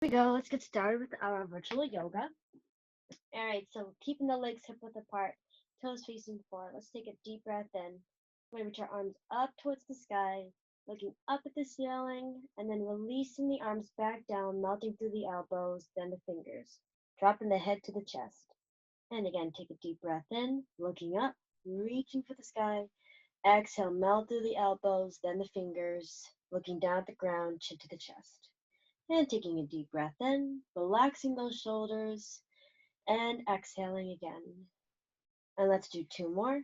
We go. Let's get started with our virtual yoga. All right, so keeping the legs hip width apart, toes facing forward. Let's take a deep breath in. We're going to reach our arms up towards the sky, looking up at the ceiling, and then releasing the arms back down, melting through the elbows, then the fingers, dropping the head to the chest. And again, take a deep breath in, looking up, reaching for the sky. Exhale, melt through the elbows, then the fingers, looking down at the ground, chin to the chest. And taking a deep breath in, relaxing those shoulders, and exhaling again. And let's do two more.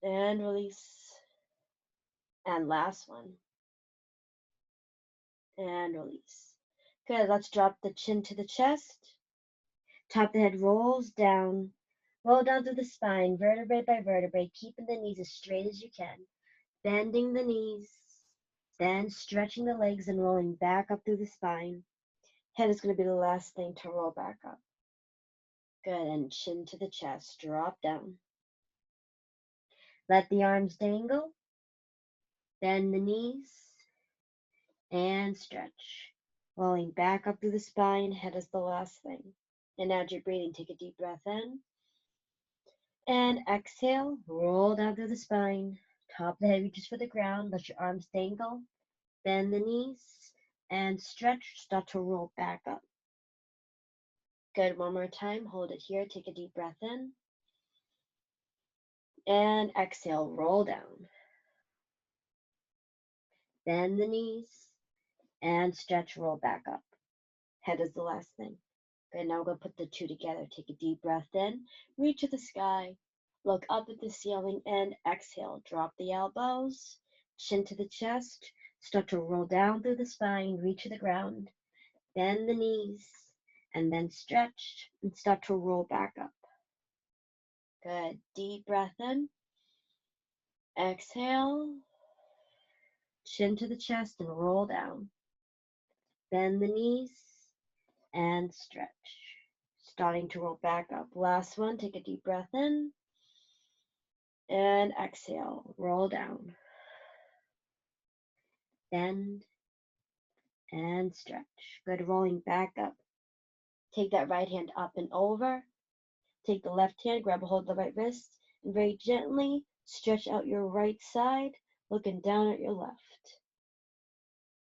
And release. And last one. And release. Good. Let's drop the chin to the chest. Top of the head rolls down. Roll down through the spine, vertebrae by vertebrae, keeping the knees as straight as you can. Bending the knees. Then stretching the legs and rolling back up through the spine. Head is going to be the last thing to roll back up. Good. And chin to the chest. Drop down. Let the arms dangle. Bend the knees. And stretch. Rolling back up through the spine. Head is the last thing. And as you're breathing, take a deep breath in. And exhale. Roll down through the spine. Top of the head reaches for the ground. Let your arms dangle. Bend the knees. And stretch. Start to roll back up. Good. One more time. Hold it here. Take a deep breath in. And exhale. Roll down. Bend the knees. And stretch. Roll back up. Head is the last thing. Good. Now we're going to put the two together. Take a deep breath in. Reach to the sky. Look up at the ceiling and exhale. Drop the elbows. Chin to the chest. Start to roll down through the spine. Reach to the ground. Bend the knees. And then stretch and start to roll back up. Good. Deep breath in. Exhale. Chin to the chest and roll down. Bend the knees and stretch. Starting to roll back up. Last one. Take a deep breath in. And exhale. Roll down. Bend and stretch. Good. Rolling back up. Take that right hand up and over. Take the left hand, grab a hold of the right wrist, and very gently stretch out your right side, looking down at your left.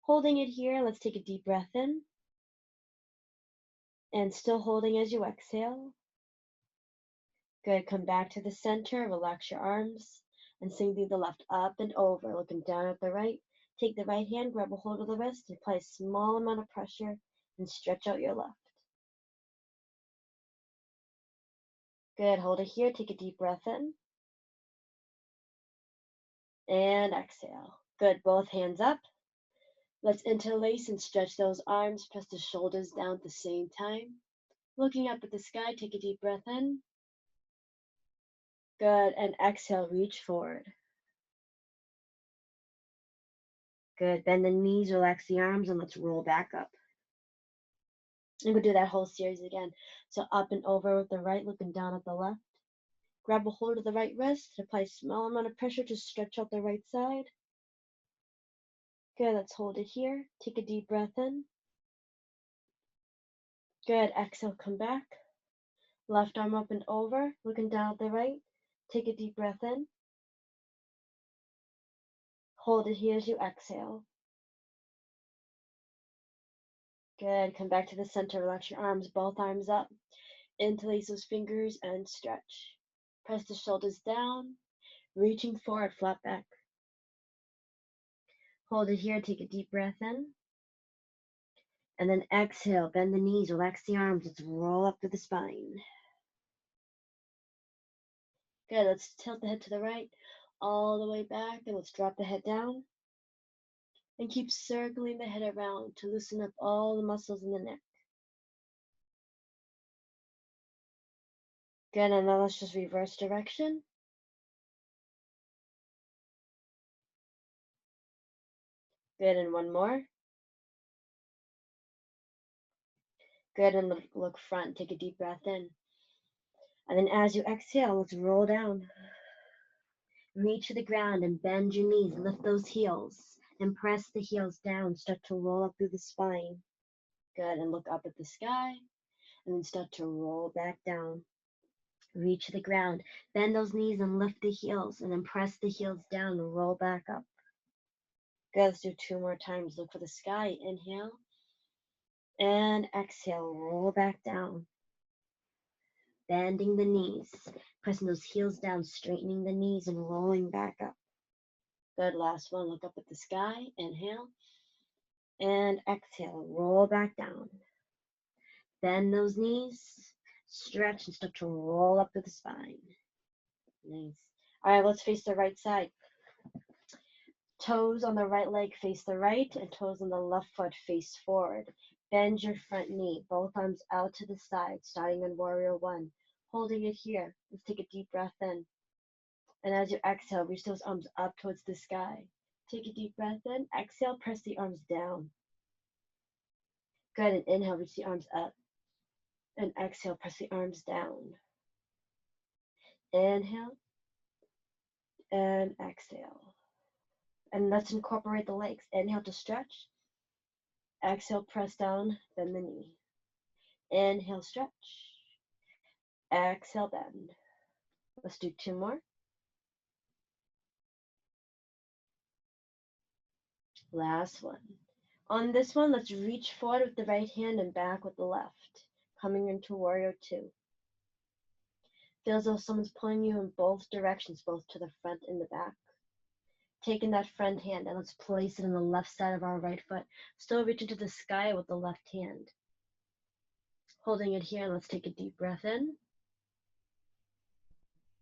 Holding it here, let's take a deep breath in. And still holding as you exhale. Good. Come back to the center, relax your arms, and swing the left up and over, looking down at the right. Take the right hand, grab a hold of the wrist, and apply a small amount of pressure, and stretch out your left. Good. Hold it here. Take a deep breath in. And exhale. Good. Both hands up. Let's interlace and stretch those arms. Press the shoulders down at the same time. Looking up at the sky, take a deep breath in. Good. And exhale, reach forward. Good. Bend the knees, relax the arms, and let's roll back up. And we'll do that whole series again. So up and over with the right, looking down at the left. Grab a hold of the right wrist, apply a small amount of pressure to stretch out the right side. Good, let's hold it here. Take a deep breath in. Good, exhale, come back. Left arm up and over, looking down at the right. Take a deep breath in. Hold it here as you exhale. Good, come back to the center, relax your arms, both arms up. Interlace those fingers and stretch. Press the shoulders down, reaching forward, flat back. Hold it here, take a deep breath in. And then exhale, bend the knees, relax the arms, let's roll up to the spine. Good, let's tilt the head to the right, all the way back, and let's drop the head down. And keep circling the head around to loosen up all the muscles in the neck. Good, and now let's just reverse direction. Good, and one more. Good, and look front, take a deep breath in. And then as you exhale, let's roll down. Reach to the ground and bend your knees, lift those heels, and press the heels down. Start to roll up through the spine. Good, and look up at the sky, and then start to roll back down. Reach the ground. Bend those knees and lift the heels, and then press the heels down and roll back up. Good, let's do 2 more times. Look for the sky. Inhale, and exhale. Roll back down. Bending the knees, pressing those heels down, straightening the knees, and rolling back up. Good, last one. Look up at the sky. Inhale, and exhale. Roll back down. Bend those knees, stretch, and start to roll up to the spine. Nice. All right, let's face the right side. Toes on the right leg face the right, and toes on the left foot face forward. Bend your front knee, both arms out to the side, starting in Warrior One. Holding it here. Let's take a deep breath in. And as you exhale, reach those arms up towards the sky. Take a deep breath in. Exhale, press the arms down. Good, and inhale, reach the arms up. And exhale, press the arms down. Inhale, and exhale. And let's incorporate the legs. Inhale to stretch. Exhale, press down, bend the knee. Inhale, stretch. Exhale, bend. Let's do 2 more. Last one. On this one, let's reach forward with the right hand and back with the left, coming into Warrior Two. Feels as though someone's pulling you in both directions, both to the front and the back. Taking that front hand and let's place it on the left side of our right foot. Still reaching to the sky with the left hand. Holding it here, and let's take a deep breath in.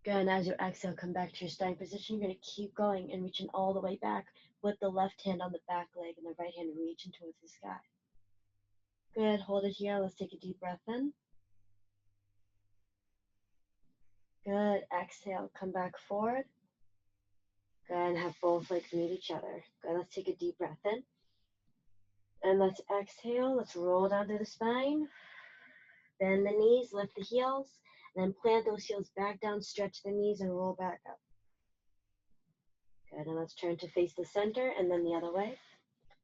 Good, and as you exhale, come back to your starting position. You're going to keep going and reaching all the way back with the left hand on the back leg and the right hand reaching towards the sky. Good, hold it here. Let's take a deep breath in. Good, exhale, come back forward. Good, and have both legs meet each other. Good, let's take a deep breath in. And let's exhale. Let's roll down through the spine. Bend the knees, lift the heels, and then plant those heels back down, stretch the knees, and roll back up. Good, and let's turn to face the center and then the other way.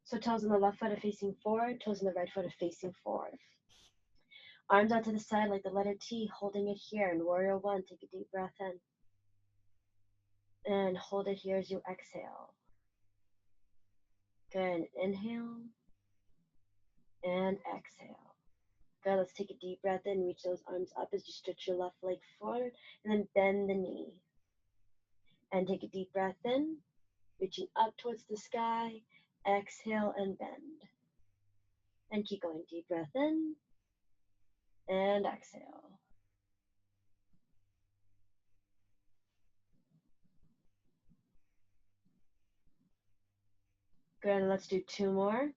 So toes on the left foot are facing forward, toes on the right foot are facing forward. Arms out to the side like the letter T, holding it here in Warrior One. Take a deep breath in. And hold it here as you exhale. Good, inhale and exhale. Good, let's take a deep breath in, reach those arms up as you stretch your left leg forward, and then bend the knee. And take a deep breath in, reaching up towards the sky, exhale and bend. And keep going, deep breath in, and exhale. Good, and let's do 2 more.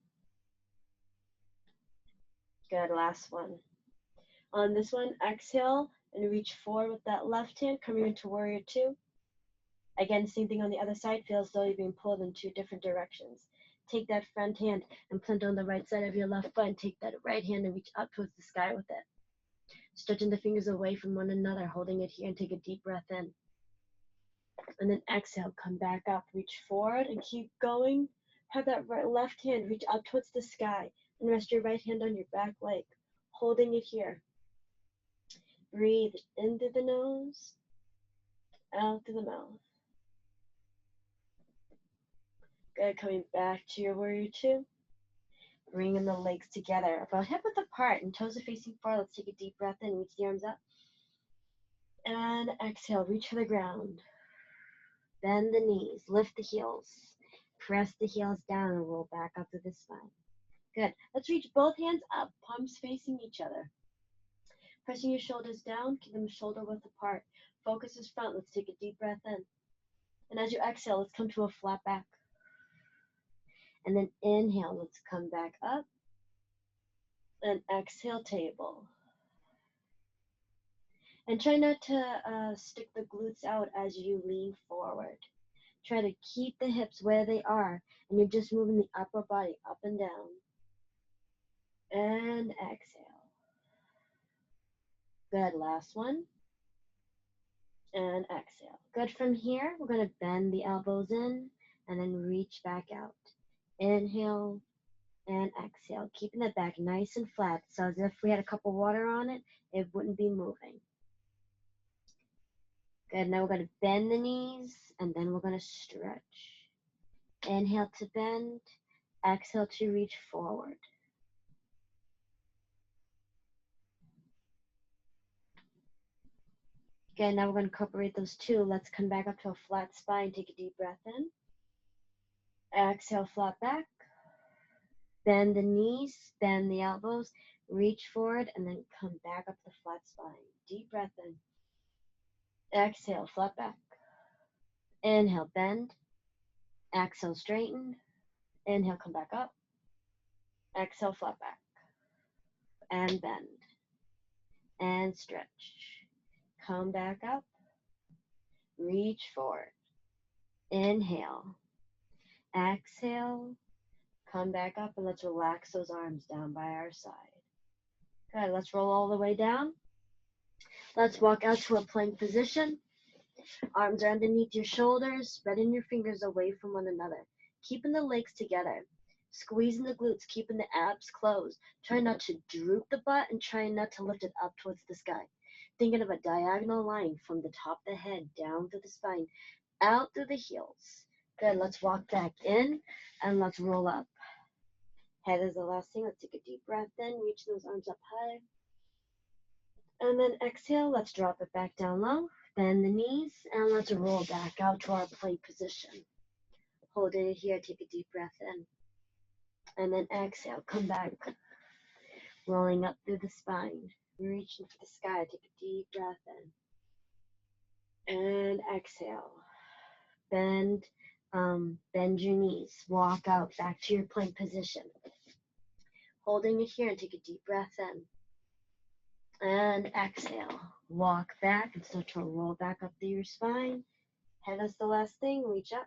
Good, last one. On this one, exhale and reach forward with that left hand, coming into Warrior Two. Again, same thing on the other side, feels as though you're being pulled in 2 different directions. Take that front hand and plant on the right side of your left foot, and take that right hand and reach up towards the sky with it. Stretching the fingers away from one another, holding it here, and take a deep breath in. And then exhale, come back up, reach forward and keep going. Have that left hand reach up towards the sky and rest your right hand on your back leg, holding it here. Breathe in through the nose, out through the mouth. Good, coming back to your Warrior Two. Bringing the legs together, about hip width apart and toes are facing forward. Let's take a deep breath in, reach the arms up. And exhale, reach for the ground. Bend the knees, lift the heels. Press the heels down and roll back up to the spine. Good. Let's reach both hands up, palms facing each other. Pressing your shoulders down, keep them shoulder width apart. Focus is front. Let's take a deep breath in. And as you exhale, let's come to a flat back. And then inhale, let's come back up. And exhale, table. And try not to stick the glutes out as you lean forward. Try to keep the hips where they are, and you're just moving the upper body up and down. And exhale. Good, last one. And exhale. Good, from here, we're going to bend the elbows in and then reach back out. Inhale and exhale, keeping the back nice and flat. So as if we had a cup of water on it, it wouldn't be moving. Good, now we're going to bend the knees and then we're going to stretch. Inhale to bend, exhale to reach forward. Again, now we're going to incorporate those two. Let's come back up to a flat spine. Take a deep breath in. Exhale, flat back. Bend the knees, bend the elbows, reach forward, and then come back up the flat spine. Deep breath in. Exhale, flat back. Inhale, bend. Exhale, straighten. Inhale, come back up. Exhale, flat back. And bend. And stretch. Come back up. Reach forward. Inhale. Exhale. Come back up and let's relax those arms down by our side. Good, let's roll all the way down. Let's walk out to a plank position. Arms are underneath your shoulders, spreading your fingers away from one another. Keeping the legs together. Squeezing the glutes, keeping the abs closed. Try not to droop the butt and try not to lift it up towards the sky. Thinking of a diagonal line from the top of the head down through the spine, out through the heels. Good, let's walk back in and let's roll up. Head is the last thing. Let's take a deep breath in, reach those arms up high. And then exhale, let's drop it back down low. Bend the knees and let's roll back out to our plank position. Holding it here, take a deep breath in. And then exhale, come back. Rolling up through the spine. Reaching for the sky, take a deep breath in. And exhale. Bend your knees. Walk out back to your plank position. Holding it here and take a deep breath in. And exhale. Walk back and start to roll back up through your spine. Head is the last thing. Reach up.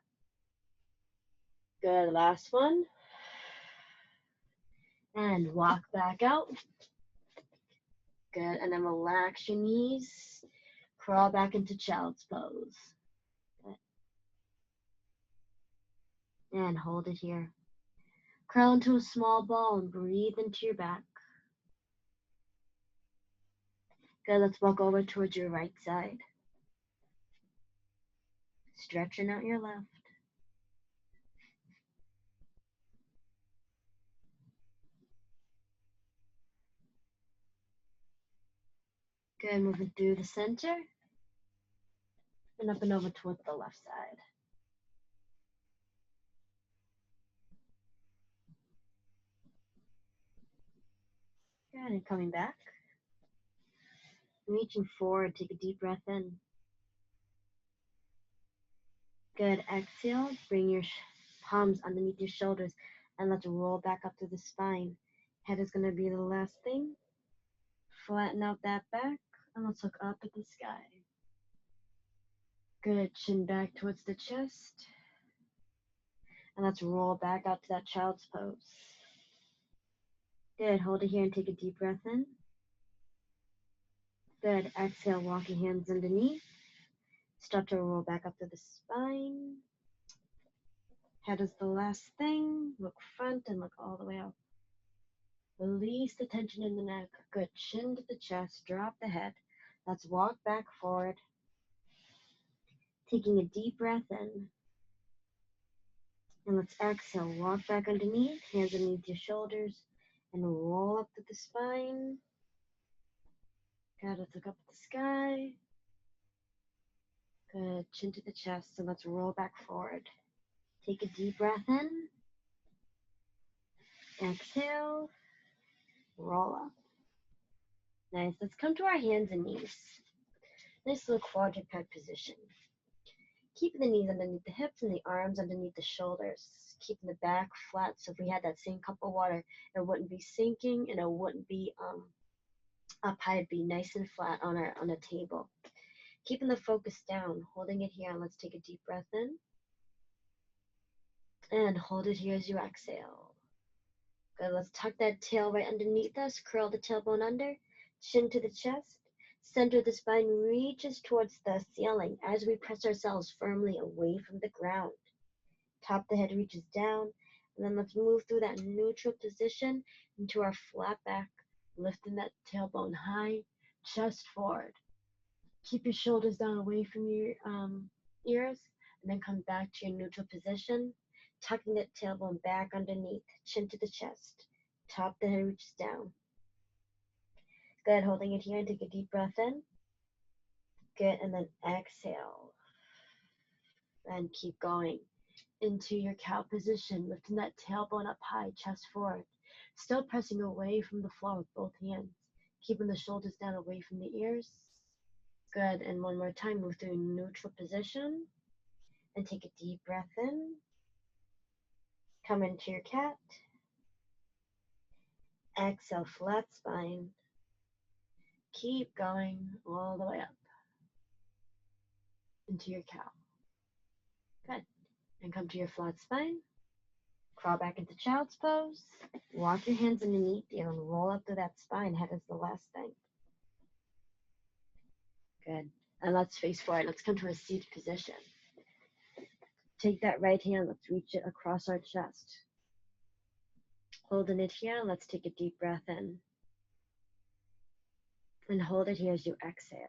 Good. Last one. And walk back out. Good. And then relax your knees. Crawl back into child's pose. Good. And hold it here. Curl into a small ball and breathe into your back. Good. Let's walk over towards your right side. Stretching out your left. Good. Moving through the center. And up and over towards the left side. Good. And coming back. Reaching forward. Take a deep breath in. Good. Exhale. Bring your palms underneath your shoulders. And let's roll back up to the spine. Head is going to be the last thing. Flatten out that back. And let's look up at the sky. Good. Chin back towards the chest. And let's roll back out to that child's pose. Good. Hold it here and take a deep breath in. Good. Exhale. Walk your hands underneath. Start to roll back up to the spine. Head is the last thing. Look front and look all the way up. Release the tension in the neck. Good. Chin to the chest. Drop the head. Let's walk back forward. Taking a deep breath in. And let's exhale. Walk back underneath. Hands underneath your shoulders. And roll up to the spine. Good. Let's look up at the sky. Good. Chin to the chest. And let's roll back forward. Take a deep breath in. Exhale. Roll up. Nice. Let's come to our hands and knees. Nice little quadruped position. Keeping the knees underneath the hips and the arms underneath the shoulders. Keeping the back flat. So if we had that same cup of water, it wouldn't be sinking and it wouldn't be up high. It'd be nice and flat on a table. Keeping the focus down. Holding it here. Let's take a deep breath in. And hold it here as you exhale. Good. Let's tuck that tail right underneath us. Curl the tailbone under. Chin to the chest. Center of the spine reaches towards the ceiling as we press ourselves firmly away from the ground. Top of the head reaches down. And then let's move through that neutral position into our flat back, lifting that tailbone high, chest forward. Keep your shoulders down away from your ears, and then come back to your neutral position, tucking that tailbone back underneath, chin to the chest, top the head reaches down. Good, holding it here and take a deep breath in. Good, and then exhale. And keep going into your cow position, lifting that tailbone up high, chest forward. Still pressing away from the floor with both hands, keeping the shoulders down away from the ears. Good, and one more time, move through neutral position and take a deep breath in. Come into your cat. Exhale, flat spine. Keep going all the way up into your cow. Good. And come to your flat spine. Crawl back into child's pose. Walk your hands underneath you and roll up through that spine. Head is the last thing. Good. And let's face forward. Let's come to a seated position. Take that right hand. Let's reach it across our chest. Holding it here. Let's take a deep breath in. And hold it here as you exhale.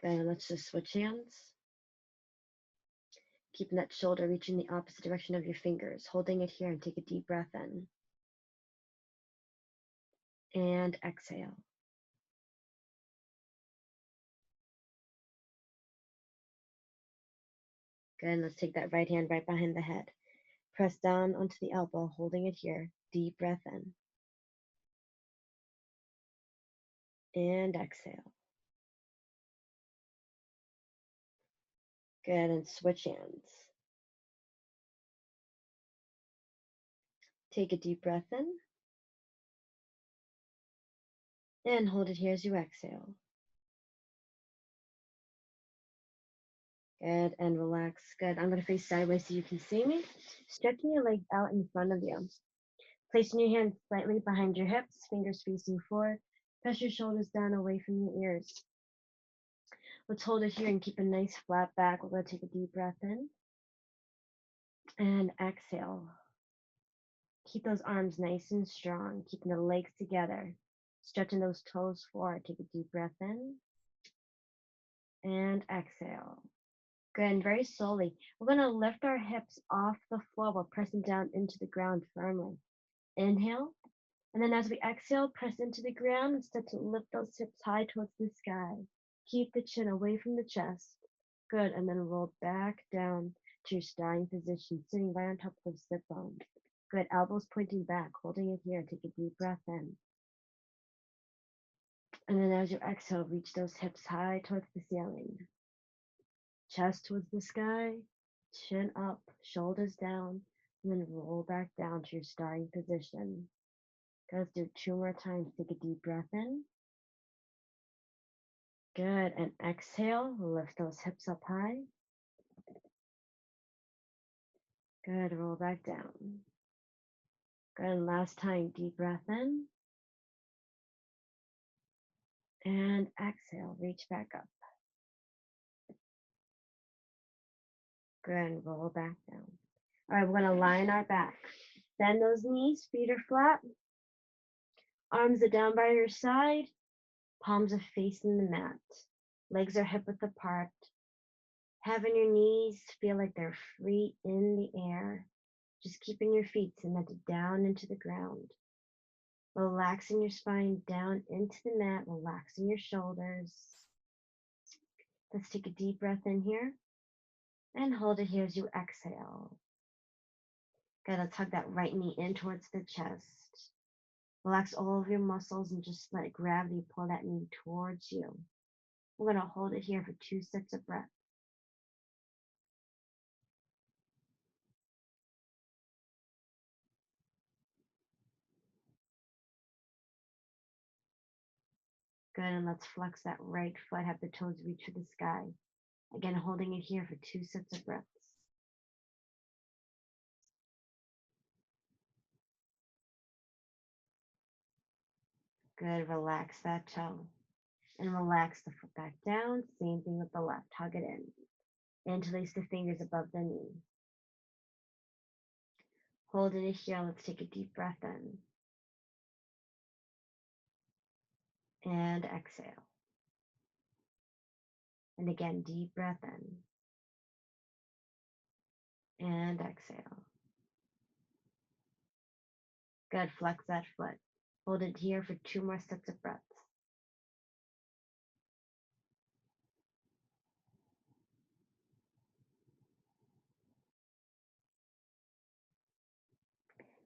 Good. Let's just switch hands. Keeping that shoulder reaching the opposite direction of your fingers. Holding it here and take a deep breath in. And exhale. Good. Let's take that right hand right behind the head. Press down onto the elbow, holding it here. Deep breath in. And exhale. Good. And switch hands. Take a deep breath in. And hold it here as you exhale. Good. And relax. Good. I'm going to face sideways so you can see me. Stretching your legs out in front of you. Placing your hands slightly behind your hips, fingers facing forward. Press your shoulders down away from your ears. Let's hold it here and keep a nice flat back. We're going to take a deep breath in. And exhale. Keep those arms nice and strong, keeping the legs together. Stretching those toes forward. Take a deep breath in. And exhale. Good, and very slowly, we're going to lift our hips off the floor while pressing down into the ground firmly. Inhale. And then as we exhale, press into the ground and start to lift those hips high towards the sky. Keep the chin away from the chest. Good, and then roll back down to your starting position, sitting right on top of the sit bones. Good, elbows pointing back, holding it here. Take a deep breath in. And then as you exhale, reach those hips high towards the ceiling. Chest towards the sky, chin up, shoulders down, and then roll back down to your starting position. Let's do 2 more times. Take a deep breath in. Good, and exhale, lift those hips up high. Good, roll back down. Good, and last time, deep breath in. And exhale, reach back up. Good, and roll back down. All right, we're gonna line our back. Bend those knees, feet are flat. Arms are down by your side. Palms are facing the mat. Legs are hip width apart. Having your knees feel like they're free in the air. Just keeping your feet cemented down into the ground. Relaxing your spine down into the mat, relaxing your shoulders. Let's take a deep breath in here and hold it here as you exhale. Good, let's hug that right knee in towards the chest. Relax all of your muscles and just let gravity pull that knee towards you. We're going to hold it here for 2 sets of breath. Good, and let's flex that right foot, have the toes reach for the sky. Again, holding it here for 2 sets of breaths. Good, relax that toe. And relax the foot back down. Same thing with the left, hug it in. Interlace the fingers above the knee. Hold it here. Let's take a deep breath in. And exhale. And again, deep breath in. And exhale. Good. Flex that foot. Hold it here for 2 more sets of breaths.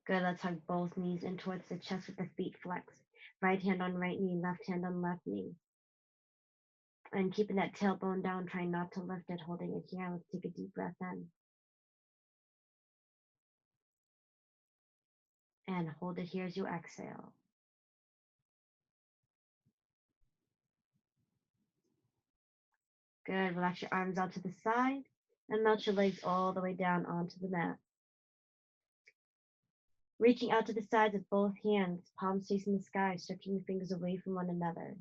Good. Let's hug both knees in towards the chest with the feet flexed. Right hand on right knee, left hand on left knee. And keeping that tailbone down, trying not to lift it, holding it here. Let's take a deep breath in. And hold it here as you exhale. Good. Relax your arms out to the side and melt your legs all the way down onto the mat. Reaching out to the sides with both hands, palms facing the sky, stretching the fingers away from one another.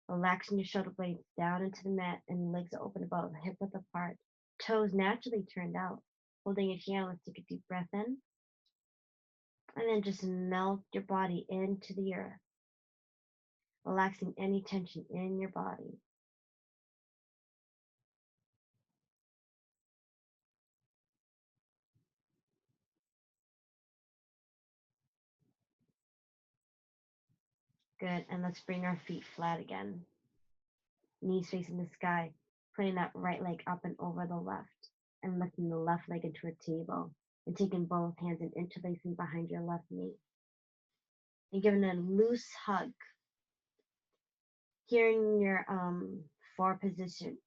Relaxing your shoulder blades down into the mat and legs are open about hip width apart. Toes naturally turned out. Holding it here, let's take a deep breath in. And then just melt your body into the earth. Relaxing any tension in your body. Good. And let's bring our feet flat again. Knees facing the sky. Putting that right leg up and over the left. And lifting the left leg into a table. And taking both hands and interlacing behind your left knee. And giving a loose hug. Here in your four position,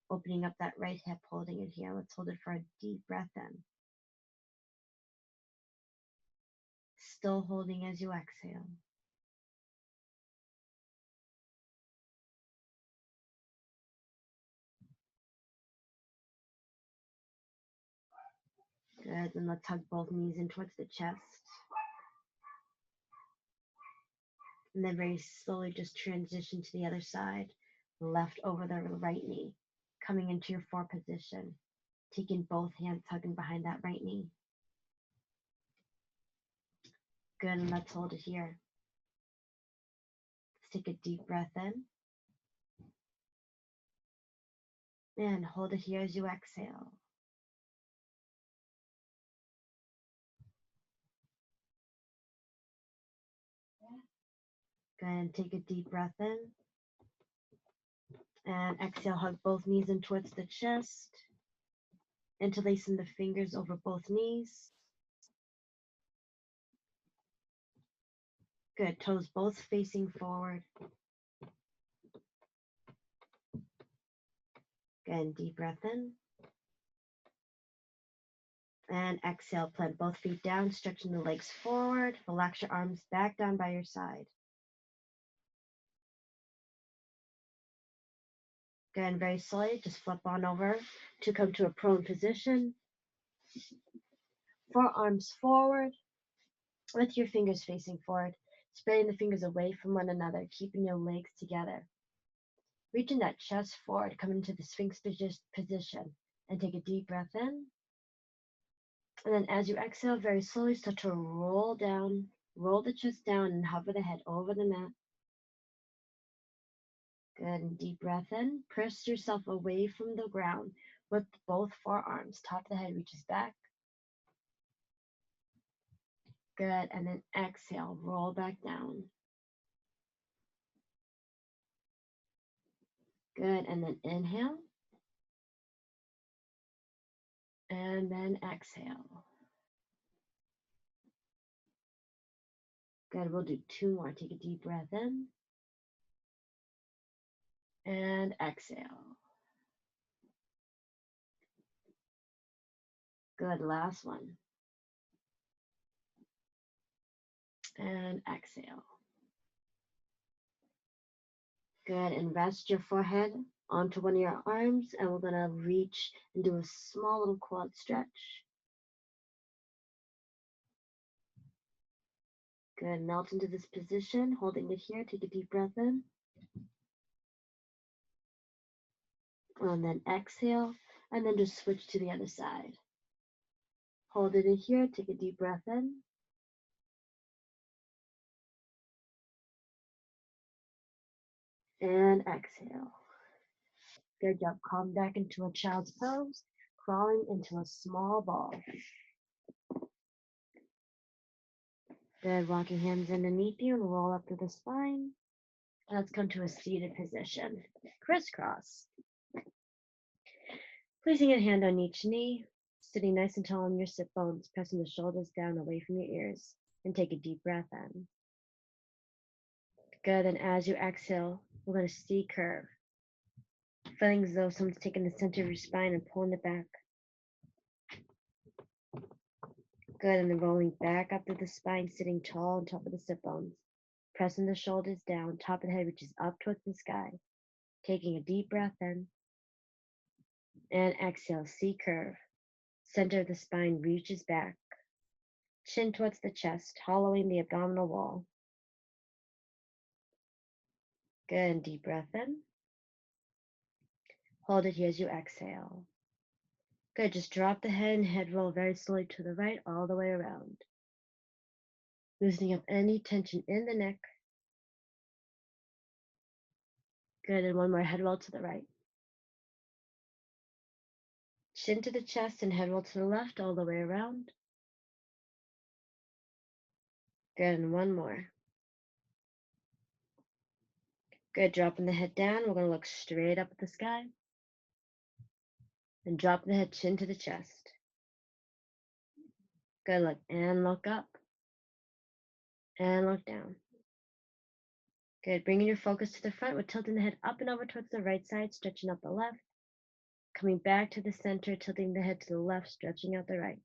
opening up that right hip, holding it here. Let's hold it for a deep breath in. Still holding as you exhale. Good, and let's hug both knees in towards the chest. And then very slowly just transition to the other side, left over the right knee, coming into your four position, taking both hands, hugging behind that right knee. Good, and let's hold it here. Let's take a deep breath in. And hold it here as you exhale. Go ahead and take a deep breath in. And exhale, hug both knees in towards the chest. Interlacing the fingers over both knees. Good, toes both facing forward. Again, deep breath in. And exhale, plant both feet down, stretching the legs forward. Relax your arms back down by your side. Again, very slowly, just flip on over to come to a prone position. Forearms forward with your fingers facing forward, spreading the fingers away from one another, keeping your legs together. Reaching that chest forward, come into the Sphinx position, and take a deep breath in. And then as you exhale, very slowly start to roll down, roll the chest down and hover the head over the mat. Good, and deep breath in. Press yourself away from the ground with both forearms. Top of the head reaches back. Good, and then exhale, roll back down. Good, and then inhale. And then exhale. Good, we'll do 2 more. Take a deep breath in. And exhale. Good, last one. And exhale. Good, and rest your forehead onto one of your arms, and we're gonna reach and do a small little quad stretch. Good, melt into this position, holding it here. Take a deep breath in. And then exhale, and then just switch to the other side. Hold it in here, take a deep breath in. And exhale. Good job. Calm back into a child's pose, crawling into a small ball. Good. Walk your hands underneath you and roll up to the spine. Let's come to a seated position. Crisscross. Placing a hand on each knee, sitting nice and tall on your sit bones, pressing the shoulders down away from your ears, and take a deep breath in. Good. And as you exhale, we're going to C curve. Feeling as though someone's taking the center of your spine and pulling it back. Good. And then rolling back up through the spine, sitting tall on top of the sit bones. Pressing the shoulders down, top of the head reaches up towards the sky. Taking a deep breath in. And exhale, C curve. Center of the spine reaches back. Chin towards the chest, hollowing the abdominal wall. Good. And deep breath in. Hold it here as you exhale. Good. Just drop the head and head roll very slowly to the right, all the way around. Loosening up any tension in the neck. Good. And one more head roll to the right. Chin to the chest and head roll to the left, all the way around. Good. And one more. Good. Dropping the head down. We're going to look straight up at the sky. And drop the head, chin to the chest. Good. Look and look up. And look down. Good. Bringing your focus to the front. We're tilting the head up and over towards the right side, stretching out the left. Coming back to the center, tilting the head to the left, stretching out the right.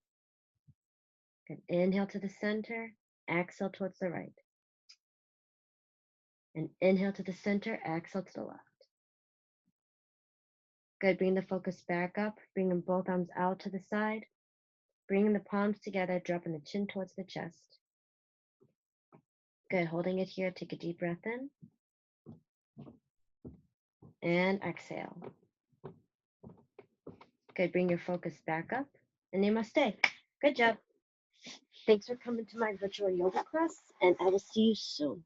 Good. Inhale to the center. Exhale towards the right. And inhale to the center. Exhale to the left. Good. Bring the focus back up. Bringing both arms out to the side. Bringing the palms together, dropping the chin towards the chest. Good. Holding it here. Take a deep breath in. And exhale. Good. Bring your focus back up. And namaste. Good job. Thanks for coming to my virtual yoga class, and I will see you soon.